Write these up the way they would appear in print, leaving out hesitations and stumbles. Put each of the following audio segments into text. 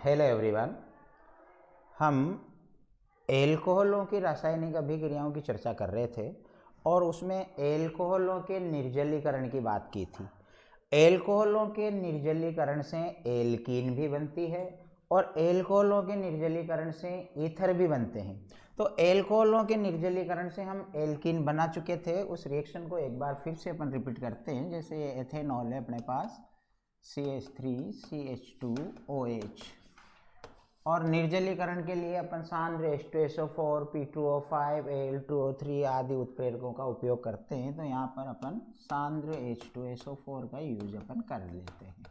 Hello everyone. हम एल्कोहलों की रासायनिक अभिक्रियाओं की चर्चा कर रहे थे और उसमें एल्कोहलों के निर्जलीकरण की बात की थी। एल्कोहलों के निर्जलीकरण से एल्कीन भी बनती है और एल्कोहलों के निर्जलीकरण से ईथर भी बनते हैं। तो एल्कोहलों के निर्जलीकरण से हम एल्कीन बना चुके थे। उस रिएक्शन को एक बार फिर से अपन रिपीट करते हैं। जैसे ये एथेनॉल है अपने पास CH3CH2OH, और निर्जलीकरण के लिए अपन सांद्र H2SO4, P2O5, Al2O3 आदि उत्प्रेरकों का उपयोग करते हैं। तो यहाँ पर अपन सांद्र H2SO4 का यूज अपन कर लेते हैं।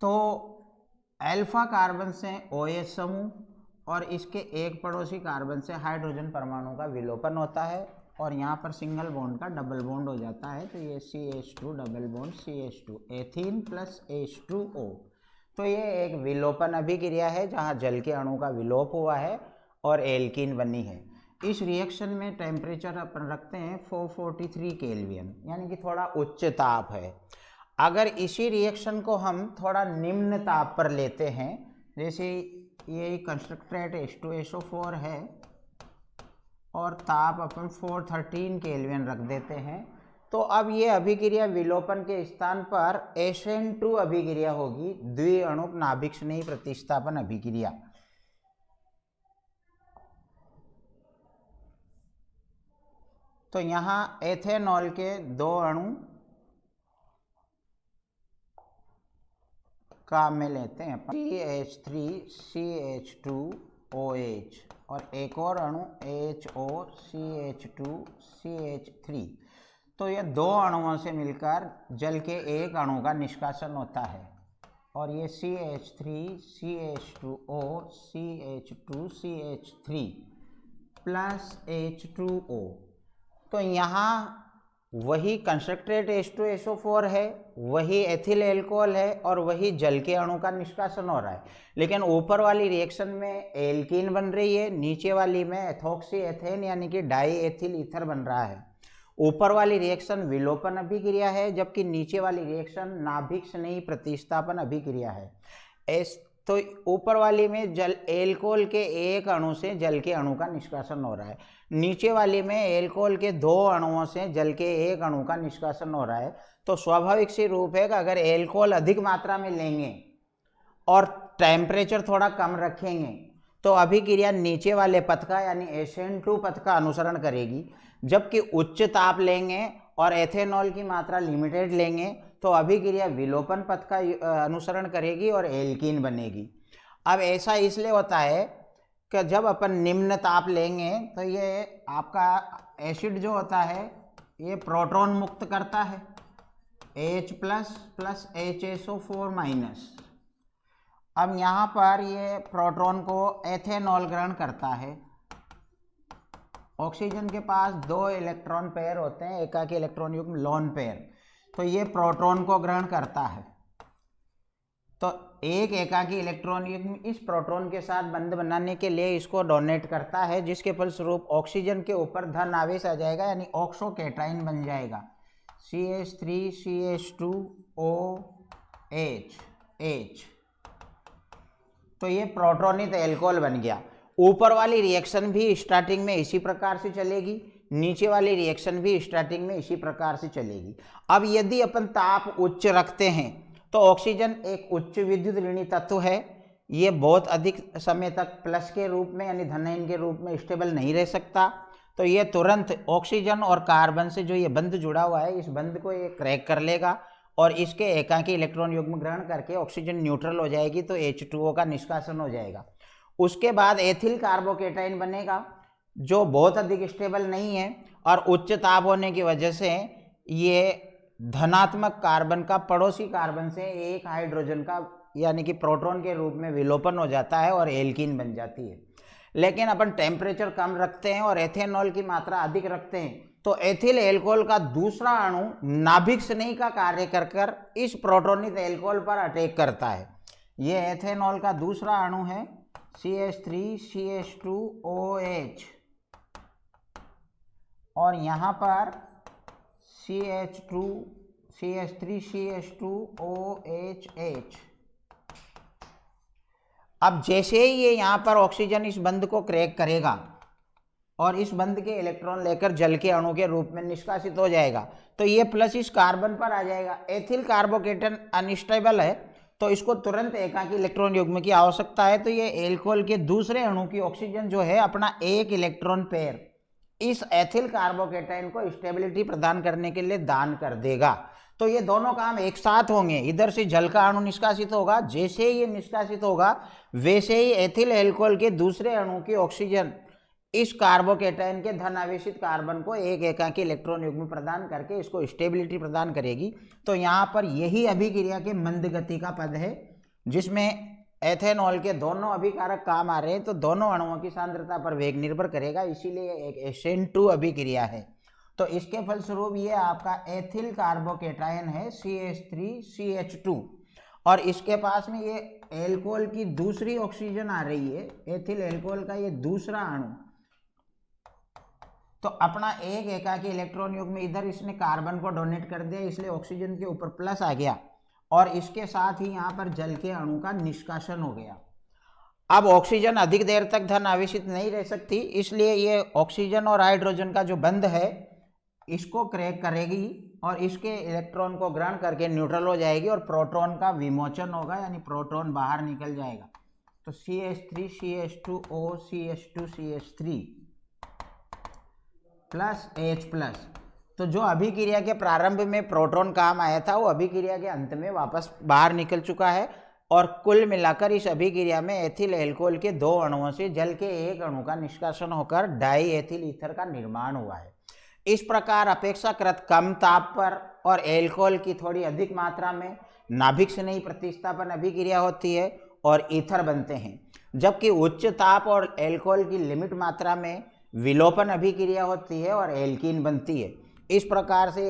तो अल्फा कार्बन से OH समूह और इसके एक पड़ोसी कार्बन से हाइड्रोजन परमाणु का विलोपन होता है और यहाँ पर सिंगल बॉन्ड का डबल बॉन्ड हो जाता है। तो ये CH2 double bond CH2 ethene plus H2O। तो ये एक विलोपन अभिक्रिया है जहाँ जल के अणु का विलोप हुआ है और एल्कीन बनी है। इस रिएक्शन में टेम्परेचर अपन रखते हैं 443 केल्विन, यानी कि थोड़ा उच्च ताप है। अगर इसी रिएक्शन को हम थोड़ा निम्न ताप पर लेते हैं, जैसे ये कंस्ट्रक्टेड H2SO4 है और ताप अपन 413 केल्विन रख देते हैं, तो अब ये अभिक्रिया विलोपन के स्थान पर SN2 अभिक्रिया होगी, द्विअणुक नाभिक स्नेही प्रतिस्थापन अभिक्रिया। तो यहाँ एथेनॉल के दो अणु काम में लेते हैं CH3CH2OH और एक और अणु HOCH2CH3। तो ये दो अणुओं से मिलकर जल के एक अणु का निष्कासन होता है और ये CH3CH2O CH2CH3 प्लस H2O। तो यहाँ वही कंस्ट्रक्टेड H2SO4 है, वही एथिल एल्कोहल है और वही जल के अणु का निष्कासन हो रहा है, लेकिन ऊपर वाली रिएक्शन में एल्कीन बन रही है, नीचे वाली में एथोक्सी एथेन यानी कि डाई एथिल ईथर बन रहा है। ऊपर वाली रिएक्शन विलोपन अभिक्रिया है जबकि नीचे वाली रिएक्शन नाभिक स्नेही प्रतिस्थापन अभिक्रिया है। तो ऊपर वाली में जल एल्कोहल के एक अणु से जल के अणु का निष्कासन हो रहा है, नीचे वाली में एल्कोहल के दो अणुओं से जल के एक अणु का निष्कासन हो रहा है। तो स्वाभाविक सी रूप है कि अगर एल्कोहल अधिक मात्रा में लेंगे और टेम्परेचर थोड़ा कम रखेंगे तो अभिक्रिया नीचे वाले पथ का यानी SN2 पथ का अनुसरण करेगी, जबकि उच्च ताप लेंगे और एथेनॉल की मात्रा लिमिटेड लेंगे तो अभिक्रिया विलोपन पथ का अनुसरण करेगी और एल्कीन बनेगी। अब ऐसा इसलिए होता है कि जब अपन निम्न ताप लेंगे तो ये आपका एसिड जो होता है ये प्रोटॉन मुक्त करता है H प्लस HSO4 माइनस। अब यहाँ पर ये प्रोटॉन को एथेनॉल ग्रहण करता है। ऑक्सीजन के पास दो इलेक्ट्रॉन पेयर होते हैं, एकाकी इलेक्ट्रॉन युग्म लोन पेयर, तो ये प्रोटॉन को ग्रहण करता है। तो एक एकाकी इलेक्ट्रॉन युग्म इस प्रोटॉन के साथ बंध बनाने के लिए इसको डोनेट करता है, जिसके फलस्वरूप ऑक्सीजन के ऊपर धन आवेश आ जाएगा यानी ऑक्सोकेटाइन बन जाएगा CH3CH2OH। तो ये प्रोटोनित एल्कोहल बन गया। ऊपर वाली रिएक्शन भी स्टार्टिंग में इसी प्रकार से चलेगी, नीचे वाली रिएक्शन भी स्टार्टिंग में इसी प्रकार से चलेगी। अब यदि अपन ताप उच्च रखते हैं तो ऑक्सीजन एक उच्च विद्युत ऋणी तत्व है, ये बहुत अधिक समय तक प्लस के रूप में यानी धनायन के रूप में स्टेबल नहीं रह सकता। तो ये तुरंत ऑक्सीजन और कार्बन से जो ये बंध जुड़ा हुआ है इस बंध को ये क्रैक कर लेगा और इसके एकाकी इलेक्ट्रॉन युग्म ग्रहण करके ऑक्सीजन न्यूट्रल हो जाएगी, तो H2O का निष्कासन हो जाएगा। उसके बाद एथिल कार्बोकेटाइन बनेगा जो बहुत अधिक स्टेबल नहीं है और उच्च ताप होने की वजह से ये धनात्मक कार्बन का पड़ोसी कार्बन से एक हाइड्रोजन का यानी कि प्रोटॉन के रूप में विलोपन हो जाता है और एल्कीन बन जाती है। लेकिन अपन टेम्परेचर कम रखते हैं और एथेनॉल की मात्रा अधिक रखते हैं तो एथिल एल्कोहल का दूसरा अणु नाभिक स्नेही का कार्य कर इस प्रोटोनित एल्कोहल पर अटैक करता है। ये एथेनॉल का दूसरा अणु है CH3CH2OH और यहाँ पर CH3CH2OHH अब जैसे ही ये यहाँ पर ऑक्सीजन इस बंध को क्रैक करेगा और इस बंध के इलेक्ट्रॉन लेकर जल के अणु के रूप में निष्कासित हो जाएगा, तो ये प्लस इस कार्बन पर आ जाएगा। एथिल कार्बोकेटन अनस्टेबल है, तो इसको तुरंत एकाकी इलेक्ट्रॉन युग्म की आवश्यकता है। तो ये एल्कोहल के दूसरे अणु की ऑक्सीजन जो है अपना एक इलेक्ट्रॉन पेयर इस एथिल कार्बोकेटाइन को स्टेबिलिटी प्रदान करने के लिए दान कर देगा। तो ये दोनों काम एक साथ होंगे। इधर से जल का अणु निष्कासित होगा, जैसे ही ये निष्कासित होगा वैसे ही एथिल एल्कोहल के दूसरे अणु की ऑक्सीजन इस कार्बोकेटाइन के धन आवेशित कार्बन को एक एकाकी इलेक्ट्रॉन युग्म प्रदान करके इसको स्टेबिलिटी प्रदान करेगी। तो यहाँ पर यही अभिक्रिया के मंद गति का पद है, जिसमें एथेनॉल के दोनों अभिकारक काम आ रहे हैं। तो दोनों अणुओं की सांद्रता पर वेग निर्भर करेगा, इसीलिए एक SN2 अभिक्रिया है। तो इसके फलस्वरूप ये आपका एथिल कार्बोकेटाइन है CH3CH2, और इसके पास में ये एल्कोहल की दूसरी ऑक्सीजन आ रही है, एथिल एल्कोहल का ये दूसरा अणु। तो अपना एक एकाकी इलेक्ट्रॉन युग्म इधर इसने कार्बन को डोनेट कर दिया, इसलिए ऑक्सीजन के ऊपर प्लस आ गया, और इसके साथ ही यहाँ पर जल के अणु का निष्कासन हो गया। अब ऑक्सीजन अधिक देर तक धन आवेशित नहीं रह सकती, इसलिए ये ऑक्सीजन और हाइड्रोजन का जो बंध है इसको क्रैक करेगी और इसके इलेक्ट्रॉन को ग्रहण करके न्यूट्रल हो जाएगी और प्रोटॉन का विमोचन होगा, यानी प्रोटॉन बाहर निकल जाएगा। तो CH3CH2O CH2CH3 प्लस H+। तो जो अभिक्रिया के प्रारंभ में प्रोटॉन काम आया था वो अभिक्रिया के अंत में वापस बाहर निकल चुका है, और कुल मिलाकर इस अभिक्रिया में एथिल एल्कोहल के दो अणुओं से जल के एक अणु का निष्कासन होकर डाई एथिल ईथर का निर्माण हुआ है। इस प्रकार अपेक्षाकृत कम ताप पर और एल्कोहल की थोड़ी अधिक मात्रा में नाभिक स्नेही प्रतिस्थापन अभिक्रिया होती है और ईथर बनते हैं, जबकि उच्च ताप और एल्कोहल की लिमिट मात्रा में विलोपन अभिक्रिया होती है और एल्कीन बनती है। इस प्रकार से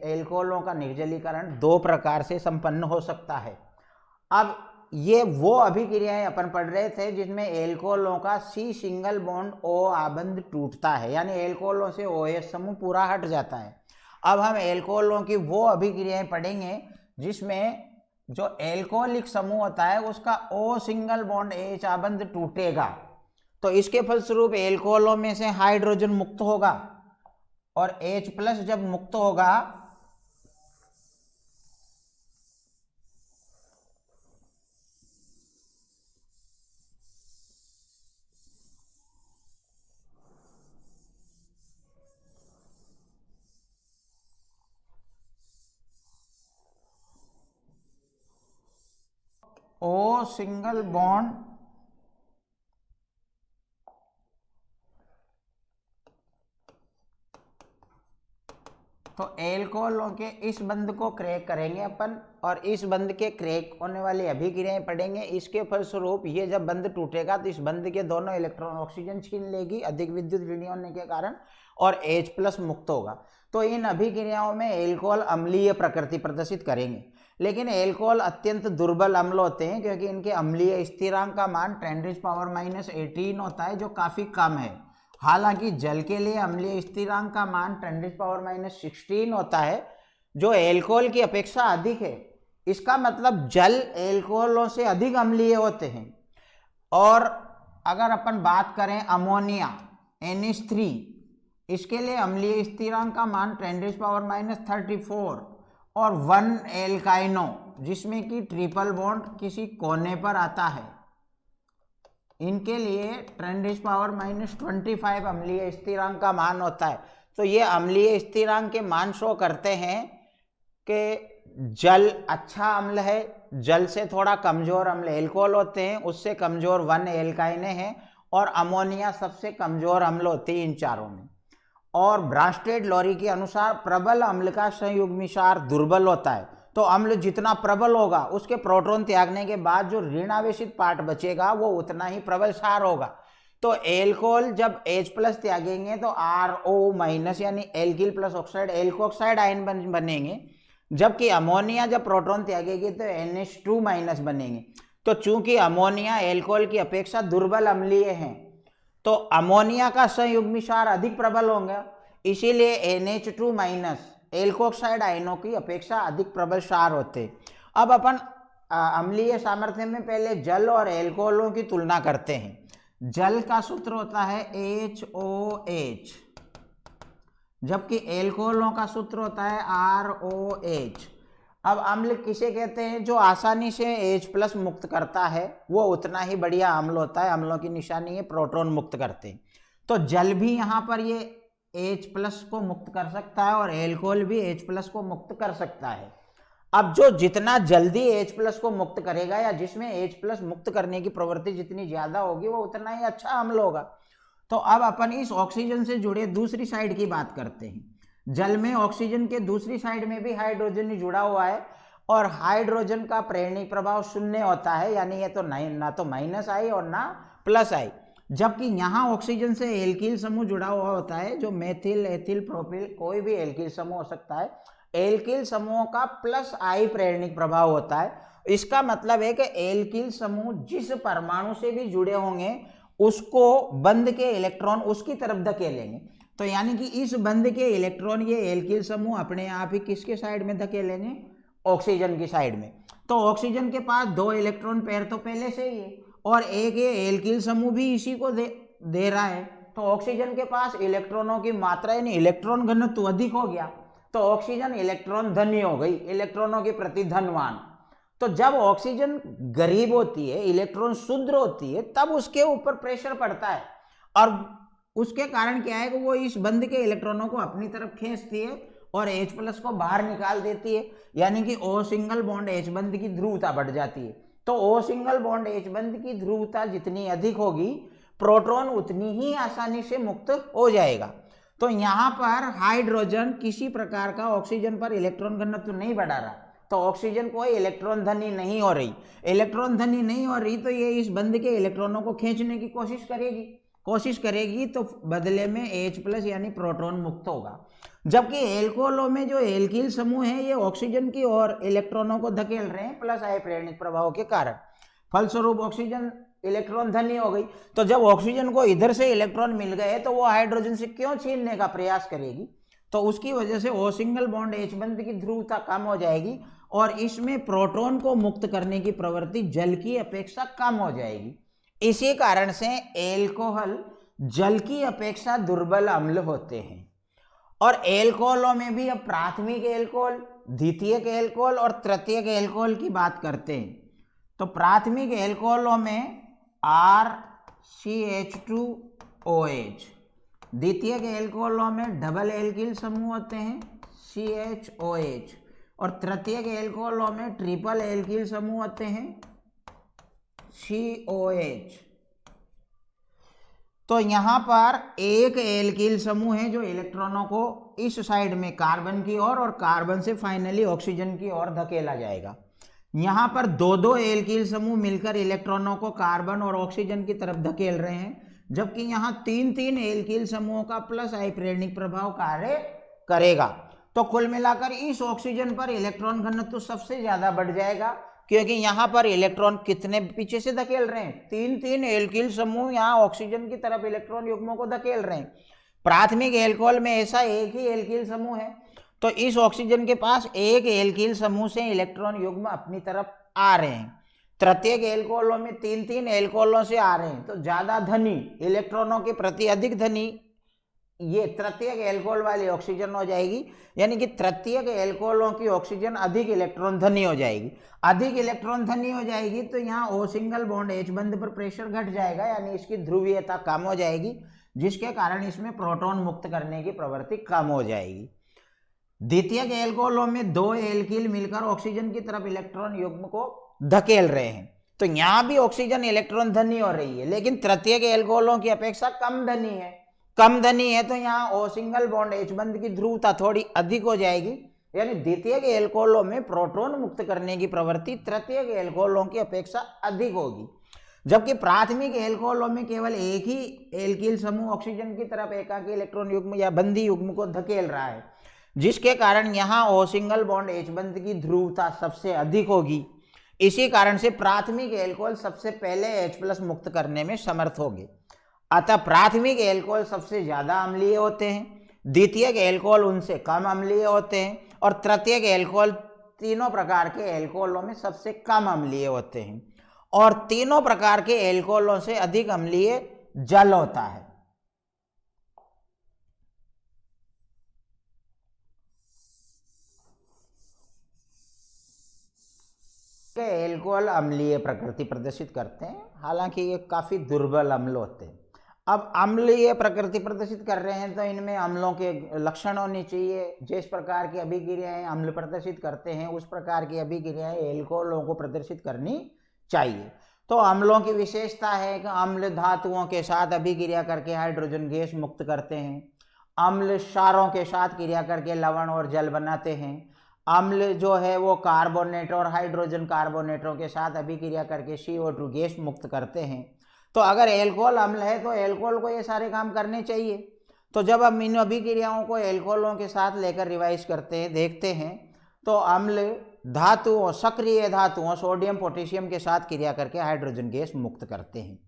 एल्कोहलों का निर्जलीकरण दो प्रकार से संपन्न हो सकता है। अब ये वो अभिक्रियाएं अपन पढ़ रहे थे जिसमें एल्कोहलों का C सिंगल बॉन्ड O आबंध टूटता है, यानी एल्कोहलों से OH समूह पूरा हट जाता है। अब हम एल्कोहलों की वो अभिक्रियाएं पढ़ेंगे जिसमें जो एल्कोहलिक समूह होता है उसका O सिंगल बॉन्ड H आबंध टूटेगा। तो इसके फलस्वरूप एल्कोहलों में से हाइड्रोजन मुक्त होगा, और H+ जब मुक्त होगा O सिंगल बॉन्ड तो एल्कोहलों के इस बंध को क्रैक करेंगे अपन, और इस बंध के क्रैक होने वाली अभिक्रियाएं पढ़ेंगे। इसके फलस्वरूप ये जब बंध टूटेगा तो इस बंध के दोनों इलेक्ट्रॉन ऑक्सीजन छीन लेगी अधिक विद्युत ऋणी होने के कारण, और H+ मुक्त होगा। तो इन अभिक्रियाओं में एल्कोहल अम्लीय प्रकृति प्रदर्शित करेंगे, लेकिन एल्कोहल अत्यंत दुर्बल अम्ल होते हैं क्योंकि इनके अम्लीय स्थिरांक का मान 10⁻18 होता है, जो काफ़ी कम है। हालांकि जल के लिए अम्लीय स्थिरांक का मान 10⁻16 होता है, जो एल्कोहल की अपेक्षा अधिक है। इसका मतलब जल एल्कोहलों से अधिक अम्लीय होते हैं। और अगर अपन बात करें अमोनिया NH3, इसके लिए अम्लीय स्थिरांक का मान 10⁻34 और 1 एल्काइनो जिसमें कि ट्रिपल बॉन्ड किसी कोने पर आता है, इनके लिए 10⁻25 अम्लीय स्थिरांक का मान होता है। तो ये अम्लीय स्थिरांक के मान शो करते हैं कि जल अच्छा अम्ल है, जल से थोड़ा कमजोर अम्ल एल्कोहल होते हैं, उससे कमजोर 1 एल्काइने हैं, और अमोनिया सबसे कमजोर अम्ल होती है इन चारों में। और ब्रांस्टेड लोरी के अनुसार प्रबल अम्ल का संयुग्मिसार दुर्बल होता है। तो अम्ल जितना प्रबल होगा उसके प्रोटॉन त्यागने के बाद जो ऋण आवेशित पार्ट बचेगा वो उतना ही प्रबल क्षार होगा। तो एल्कोहल जब H+ त्यागेंगे तो RO- यानी alkyl plus oxide alkoxide ion बनेंगे, जबकि अमोनिया जब प्रोटॉन त्यागेगी तो NH2- बनेंगे। तो चूंकि अमोनिया एल्कोहल की अपेक्षा दुर्बल अम्लीय है तो अमोनिया का संयुग्मिसार अधिक प्रबल होंगे, इसीलिए NH2- एल्कोक्साइड आयनों की अपेक्षा अधिक प्रबल क्षार होते। अब अपन अम्लीय सामर्थ्य में पहले जल और एल्कोहलों की तुलना करते हैं। जल का सूत्र होता है HOH, जबकि एल्कोहलों का सूत्र होता है ROH। अब अम्ल किसे कहते हैं? जो आसानी से H+ मुक्त करता है वो उतना ही बढ़िया अम्ल होता है। अम्लों की निशानी है प्रोटॉन मुक्त करते हैं। तो जल भी यहाँ पर ये H+ को मुक्त कर सकता है और एल्कोहल भी H+ को मुक्त कर सकता है। अब जो जितना जल्दी H+ को मुक्त करेगा या जिसमें H+ मुक्त करने की प्रवृत्ति जितनी ज्यादा होगी वो उतना ही अच्छा अम्ल होगा। तो अब अपन इस ऑक्सीजन से जुड़े दूसरी साइड की बात करते हैं। जल में ऑक्सीजन के दूसरी साइड में भी हाइड्रोजन ही जुड़ा हुआ है और हाइड्रोजन का प्रेरणिक प्रभाव शून्य होता है, यानी ये तो ना तो -I और ना +I। जबकि यहाँ ऑक्सीजन से एल्किल समूह जुड़ा हुआ होता है, जो मेथिल, एथिल, प्रोपिल, कोई भी एल्किल समूह हो सकता है। एल्किल समूहों का +I प्रेरणिक प्रभाव होता है। इसका मतलब है कि एल्किल समूह जिस परमाणु से भी जुड़े होंगे उसको बंध के इलेक्ट्रॉन उसकी तरफ धकेलेंगे। तो यानी कि इस बंध के इलेक्ट्रॉन ये एल्किल समूह अपने आप ही किसके साइड में धकेलेंगे? ऑक्सीजन की साइड में। तो ऑक्सीजन के पास 2 इलेक्ट्रॉन पेयर तो पहले से ही है और एक ये एल्किल समूह भी इसी को दे रहा है। तो ऑक्सीजन के पास इलेक्ट्रॉनों की मात्रा यानी इलेक्ट्रॉन घनत्व अधिक हो गया, तो ऑक्सीजन इलेक्ट्रॉन धनी हो गई, इलेक्ट्रॉनों के प्रति धनवान। तो जब ऑक्सीजन गरीब होती है, इलेक्ट्रॉन शुद्ध होती है, तब उसके ऊपर प्रेशर पड़ता है और उसके कारण क्या है कि वो इस बंध के इलेक्ट्रॉनों को अपनी तरफ खींचती है और H+ को बाहर निकाल देती है, यानी कि O बॉन्ड H बंध की ध्रुवता बढ़ जाती है। तो O बॉन्ड H बंध की ध्रुवता जितनी अधिक होगी, प्रोटॉन उतनी ही आसानी से मुक्त हो जाएगा। तो यहाँ पर हाइड्रोजन किसी प्रकार का ऑक्सीजन पर इलेक्ट्रॉन घनत्व नहीं बढ़ा रहा, तो ऑक्सीजन कोई इलेक्ट्रॉन धनी नहीं हो रही। इलेक्ट्रॉन धनी नहीं हो रही तो ये इस बंध के इलेक्ट्रॉनों को खींचने की कोशिश करेगी तो बदले में H+ यानी प्रोटॉन मुक्त होगा। जबकि एल्कोहलों में जो एल्किल समूह है ये ऑक्सीजन की ओर इलेक्ट्रॉनों को धकेल रहे हैं +I प्रेरणिक प्रभाव के कारण। फलस्वरूप ऑक्सीजन इलेक्ट्रॉन धनी हो गई। तो जब ऑक्सीजन को इधर से इलेक्ट्रॉन मिल गए तो वो हाइड्रोजन से क्यों छीनने का प्रयास करेगी? तो उसकी वजह से O बॉन्ड H बंध की ध्रुवता कम हो जाएगी और इसमें प्रोटॉन को मुक्त करने की प्रवृत्ति जल की अपेक्षा कम हो जाएगी। इसी कारण से एल्कोहल जल की अपेक्षा दुर्बल अम्ल होते हैं। और एल्कोहलों में भी अब प्राथमिक एल्कोहल, द्वितीयक एल्कोहल और तृतीयक एल्कोहल की बात करते हैं। तो प्राथमिक एल्कोहलों में RCH2OH, द्वितीयक एल्कोहलों में डबल एल्किल समूह होते हैं CHOH और तृतीयक एल्कोहलों में ट्रिपल एल्किल समूह होते हैं COH। तो यहाँ पर एक एल्किल समूह है जो इलेक्ट्रॉनों को इस साइड में कार्बन की ओर और कार्बन से फाइनली ऑक्सीजन की ओर धकेला जाएगा। यहाँ पर 2 एल्किल समूह मिलकर इलेक्ट्रॉनों को कार्बन और ऑक्सीजन की तरफ धकेल रहे हैं, जबकि यहाँ 3 एल्किल समूहों का +I प्रेरणिक प्रभाव कार्य करेगा। तो कुल मिलाकर इस ऑक्सीजन पर इलेक्ट्रॉन घनत्व सबसे ज्यादा बढ़ जाएगा, क्योंकि यहाँ पर इलेक्ट्रॉन कितने पीछे से धकेल रहे हैं? 3 एल्किल समूह यहाँ ऑक्सीजन की तरफ इलेक्ट्रॉन युग्मों को धकेल रहे हैं। प्राथमिक एल्कोहल में ऐसा एक ही एल्किल समूह है, तो इस ऑक्सीजन के पास एक एल्किल समूह से इलेक्ट्रॉन युग्म अपनी तरफ आ रहे हैं। तृतीयक एल्कोहलों में 3 एल्कोहलों से आ रहे हैं, तो ज्यादा धनी, इलेक्ट्रॉनों के प्रति अधिक धनी ये तृतीयक एल्कोहल वाली ऑक्सीजन हो जाएगी, यानी कि तृतीयक एल्कोहलों की ऑक्सीजन अधिक इलेक्ट्रॉन धनी हो जाएगी। अधिक इलेक्ट्रॉन धनी हो जाएगी तो यहाँ O बॉन्ड H बंध पर प्रेशर घट जाएगा, यानी इसकी ध्रुवीयता कम हो जाएगी, जिसके कारण इसमें प्रोटॉन मुक्त करने की प्रवृत्ति कम हो जाएगी। द्वितीयक एल्कोहलों में 2 एल्किल मिलकर ऑक्सीजन की तरफ इलेक्ट्रॉन युग्म को धकेल रहे हैं, तो यहाँ भी ऑक्सीजन इलेक्ट्रॉन धनी हो रही है, लेकिन तृतीयक एल्कोहलों की अपेक्षा कम धनी है। तो यहाँ O बॉन्ड H बंध की ध्रुवता थोड़ी अधिक हो जाएगी, यानी द्वितीयक एल्कोहलों में प्रोटॉन मुक्त करने की प्रवृत्ति तृतीयक एल्कोहलों की अपेक्षा अधिक होगी। जबकि प्राथमिक एल्कोहलों में केवल एक ही एल्किल समूह ऑक्सीजन की तरफ एकाकी इलेक्ट्रॉन युग्म या बंधी युग्म को धकेल रहा है, जिसके कारण यहाँ O बॉन्ड H बंध की ध्रुवता सबसे अधिक होगी। इसी कारण से प्राथमिक एल्कोहल सबसे पहले H+ मुक्त करने में समर्थ होंगे। अतः प्राथमिक एल्कोहल सबसे ज्यादा अम्लीय होते हैं, द्वितीयक एल्कोहल उनसे कम अम्लीय होते हैं और तृतीयक एल्कोहल तीनों प्रकार के एल्कोहलों में सबसे कम अम्लीय होते हैं, और तीनों प्रकार के एल्कोहलों से अधिक अम्लीय जल होता है। एल्कोहल अम्लीय प्रकृति प्रदर्शित करते हैं, हालांकि ये काफ़ी दुर्बल अम्ल होते हैं। अब अम्लीय प्रकृति प्रदर्शित कर रहे हैं तो इनमें अम्लों के लक्षण होने चाहिए। जिस प्रकार की अभिक्रियाएं अम्ल प्रदर्शित करते हैं उस प्रकार की अभिक्रियाएं एल्कोहलों को प्रदर्शित करनी चाहिए। तो अम्लों की विशेषता है कि अम्ल धातुओं के साथ अभिक्रिया करके हाइड्रोजन गैस मुक्त करते हैं, अम्ल क्षारों के साथ क्रिया करके लवण और जल बनाते हैं, अम्ल जो है वो कार्बोनेट और हाइड्रोजन कार्बोनेटों के साथ अभिक्रिया करके CO2 गैस मुक्त करते हैं। तो अगर एल्कोहल अम्ल है तो एल्कोहल को ये सारे काम करने चाहिए। तो जब हम इन अभिक्रियाओं को एल्कोहलों के साथ लेकर रिवाइज करते हैं, देखते हैं, तो अम्ल धातुओं, सक्रिय धातुओं सोडियम पोटेशियम के साथ क्रिया करके हाइड्रोजन गैस मुक्त करते हैं,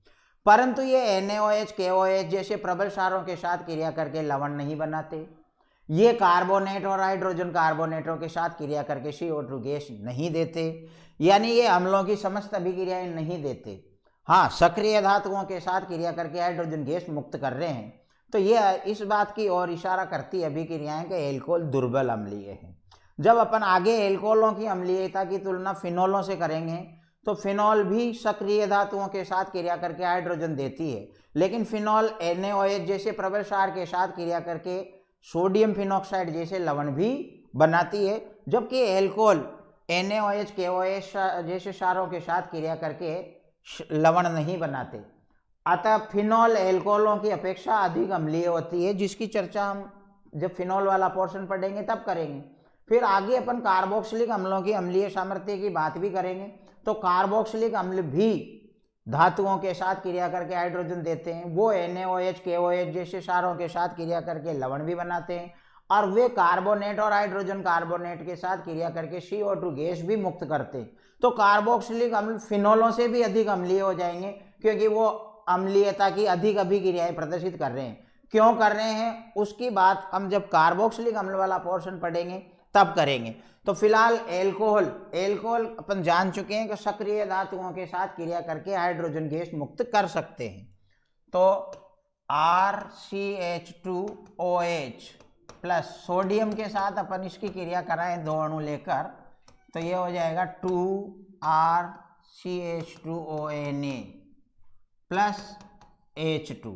परंतु ये NaOH KOH जैसे प्रबल क्षारों के साथ क्रिया करके लवण नहीं बनाते। ये कार्बोनेट और हाइड्रोजन कार्बोनेटों के साथ क्रिया करके CO2 गैस नहीं देते, यानी ये अम्लों की समस्त अभिक्रियाएं नहीं देते। हाँ, सक्रिय धातुओं के साथ क्रिया करके हाइड्रोजन गैस मुक्त कर रहे हैं। तो ये इस बात की ओर इशारा करती है अभिक्रियाएं कि एल्कोहल दुर्बल अम्लीय है। जब अपन आगे एल्कोहलों की अम्लीयता की तुलना फिनोलों से करेंगे तो फिनोल भी सक्रिय धातुओं के साथ क्रिया करके हाइड्रोजन देती है, लेकिन फिनोल NaOH जैसे प्रबल क्षार के साथ क्रिया करके सोडियम फिनॉक्साइड जैसे लवण भी बनाती है, जबकि एल्कोहल NaOH KOH जैसे क्षारों के साथ क्रिया करके लवण नहीं बनाते। अतः फिनोल एल्कोहलों की अपेक्षा अधिक अम्लीय होती है, जिसकी चर्चा हम जब फिनोल वाला पोर्शन पढ़ेंगे तब करेंगे। फिर आगे अपन कार्बोक्सिलिक अम्लों की अम्लीय सामर्थ्य की बात भी करेंगे। तो कार्बोक्सिलिक अम्ल भी धातुओं के साथ क्रिया करके हाइड्रोजन देते हैं, वो NaOH KOH जैसे क्षारों के साथ क्रिया करके लवण भी बनाते हैं, और वे कार्बोनेट और हाइड्रोजन कार्बोनेट के साथ क्रिया करके CO2 गैस भी मुक्त करते हैं। तो कार्बोक्सिलिक अम्ल फिनोलों से भी अधिक अम्लीय हो जाएंगे, क्योंकि वो अम्लीयता की अधिक अभिक्रियाएं प्रदर्शित कर रहे हैं। क्यों कर रहे हैं उसकी बात हम जब कार्बोक्सिलिक अम्ल वाला पोर्शन पढ़ेंगे तब करेंगे। तो फिलहाल एल्कोहल अपन जान चुके हैं कि सक्रिय धातुओं के साथ क्रिया करके हाइड्रोजन गैस मुक्त कर सकते हैं। तो RCH2OH प्लस सोडियम के साथ अपन इसकी क्रिया कराएं 2 अणु लेकर, तो ये हो जाएगा 2RCH2ONA प्लस H2।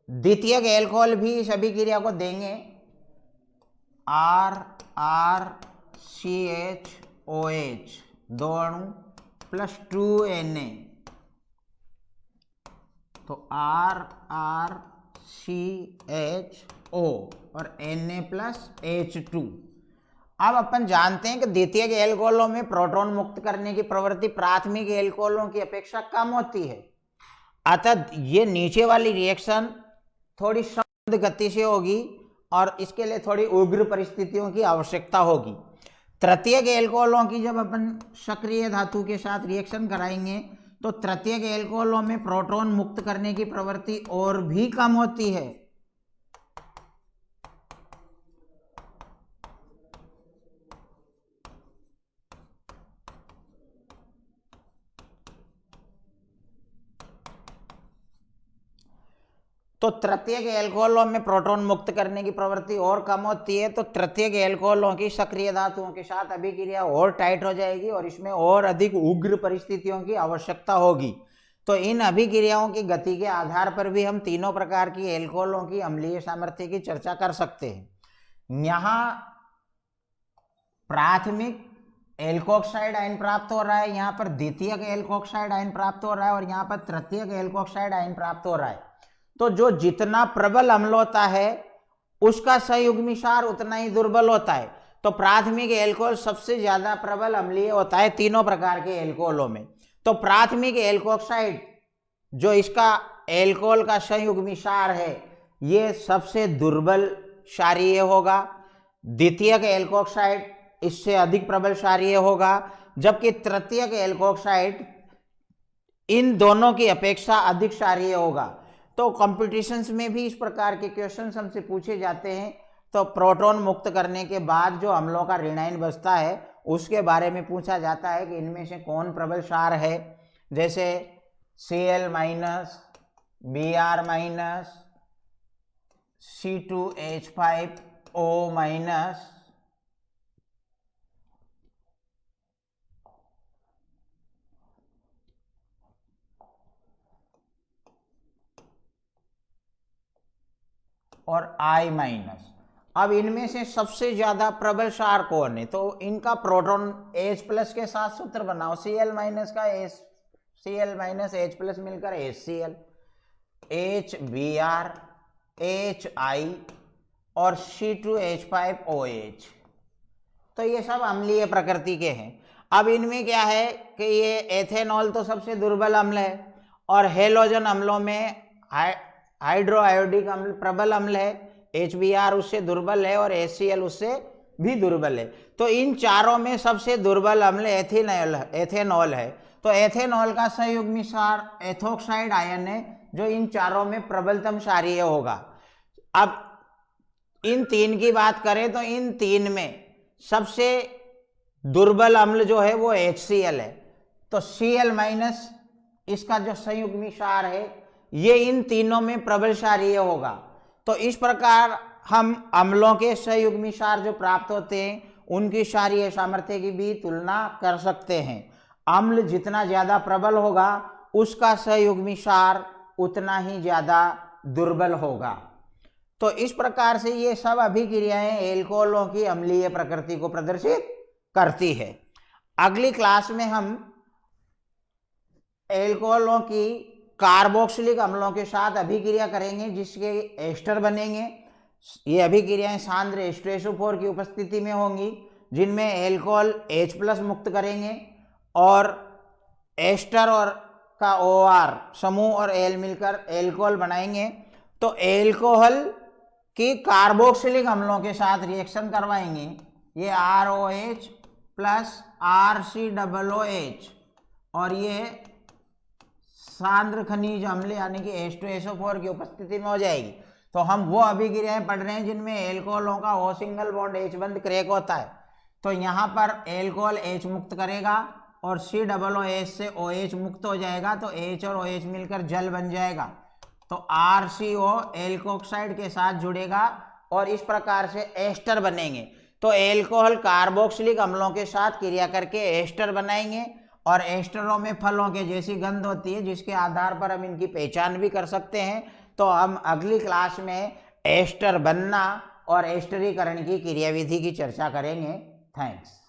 द्वितीयक एल्कोहल भी इस अभिक्रिया को देंगे, RCHOH 2 अणु प्लस 2Na, तो RCHO और Na प्लस H2। अब अपन जानते हैं कि द्वितीयक एल्कोहलों में प्रोटॉन मुक्त करने की प्रवृत्ति प्राथमिक एल्कोहलों की अपेक्षा कम होती है। अतः ये नीचे वाली रिएक्शन थोड़ी शांत गति से होगी और इसके लिए थोड़ी उग्र परिस्थितियों की आवश्यकता होगी। तृतीयक एल्कोहलों की जब अपन सक्रिय धातु के साथ रिएक्शन कराएंगे तो तृतीयक एल्कोहलों में प्रोटॉन मुक्त करने की प्रवृत्ति और भी कम होती है। तो तृतीयक एल्कोहलों में प्रोटॉन मुक्त करने की प्रवृत्ति और कम होती है, तो तृतीयक एल्कोहलों की सक्रिय धातुओं के साथ अभिक्रिया और टाइट हो जाएगी और इसमें और अधिक उग्र परिस्थितियों की आवश्यकता होगी। तो इन अभिक्रियाओं की गति के आधार पर भी हम तीनों प्रकार की एल्कोहलों की अम्लीय सामर्थ्य की चर्चा कर सकते हैं। यहाँ प्राथमिक एल्कोक्साइड आयन प्राप्त हो रहा है, यहाँ पर द्वितीयक एल्कोक्साइड आयन प्राप्त हो रहा है और यहाँ पर तृतीयक एल्कोक्साइड आयन प्राप्त हो रहा है। तो जो जितना प्रबल अम्ल होता है उसका संयुग्मी क्षार उतना ही दुर्बल होता है। तो प्राथमिक एल्कोहल सबसे ज्यादा प्रबल अम्लीय होता है तीनों प्रकार के एल्कोहलों में। तो प्राथमिक एल्कोक्साइड जो इसका एल्कोहल का संयुग्मी क्षार है ये सबसे दुर्बल क्षारीय होगा। द्वितीयक एल्कोक्साइड इससे अधिक प्रबल क्षारीय होगा, जबकि तृतीयक एल्कोक्साइड इन दोनों की अपेक्षा अधिक क्षारीय होगा। तो कॉम्पिटिशन्स में भी इस प्रकार के क्वेश्चंस हमसे पूछे जाते हैं। तो प्रोटॉन मुक्त करने के बाद जो अम्लों का ऋणायन बचता है उसके बारे में पूछा जाता है कि इनमें से कौन प्रबल क्षार है। जैसे Cl minus, Br minus, C2H5O minus, और I माइनस। अब इनमें से सबसे ज्यादा प्रबल क्षार कौन है? तो इनका प्रोटॉन H प्लस के साथ सूत्र बनाओ, Cl माइनस का Cl माइनस H प्लस मिलकर HCl, HBr, HI और C2H5OH। तो ये सब अम्लीय प्रकृति के हैं। अब इनमें क्या है कि ये एथेनॉल तो सबसे दुर्बल अम्ल है और हेलोजन अम्लों में हाइड्रो आयोडिक अम्ल प्रबल अम्ल है, HBr उससे दुर्बल है और HCl उससे भी दुर्बल है। तो इन चारों में सबसे दुर्बल अम्ल एथेनॉल है। तो एथेनॉल का संयुग्मी क्षार एथोक्साइड आयन है जो इन चारों में प्रबलतम क्षारीय होगा। अब इन तीन की बात करें तो इन तीन में सबसे दुर्बल अम्ल जो है वो HCl है। तो Cl माइनस इसका जो संयुग्मी क्षार है ये इन तीनों में प्रबल क्षारीय होगा। तो इस प्रकार हम अम्लों के संयुग्मी क्षार जो प्राप्त होते हैं उनकी क्षारीय सामर्थ्य की भी तुलना कर सकते हैं। अम्ल जितना ज्यादा प्रबल होगा उसका संयुग्मी क्षार उतना ही ज्यादा दुर्बल होगा। तो इस प्रकार से ये सब अभिक्रियाएं एल्कोहलों की अम्लीय प्रकृति को प्रदर्शित करती है। अगली क्लास में हम एल्कोहलों की कार्बोक्सिलिक अम्लों के साथ अभिक्रिया करेंगे जिसके एस्टर बनेंगे। ये अभिक्रियाएं सांद्र H2SO4 की उपस्थिति में होंगी जिनमें एल्कोहल H प्लस मुक्त करेंगे और एस्टर और का OR समूह और एल मिलकर एल्कोहल बनाएंगे। तो एल्कोहल की कार्बोक्सिलिक अम्लों के साथ रिएक्शन करवाएंगे। ये ROH प्लस RCOOH और ये सांद्र खनिज अम्ल यानी कि H2SO4 की उपस्थिति में हो जाएगी। तो हम वो अभिक्रियाएं पढ़ रहे हैं जिनमें एल्कोहलों का O सिंगल बॉन्ड H बंद क्रैक होता है। तो यहाँ पर एल्कोहल H मुक्त करेगा और COOH से OH मुक्त हो जाएगा तो H और OH मिलकर जल बन जाएगा। तो RCO एल्कोक्साइड के साथ जुड़ेगा और इस प्रकार से एस्टर बनेंगे। तो एल्कोहल कार्बोक्सिलिक अम्लों के साथ क्रिया करके एस्टर बनाएंगे और एस्टरों में फलों के जैसी गंध होती है जिसके आधार पर हम इनकी पहचान भी कर सकते हैं। तो हम अगली क्लास में एस्टर बनना और एस्टरीकरण की क्रियाविधि की चर्चा करेंगे। थैंक्स।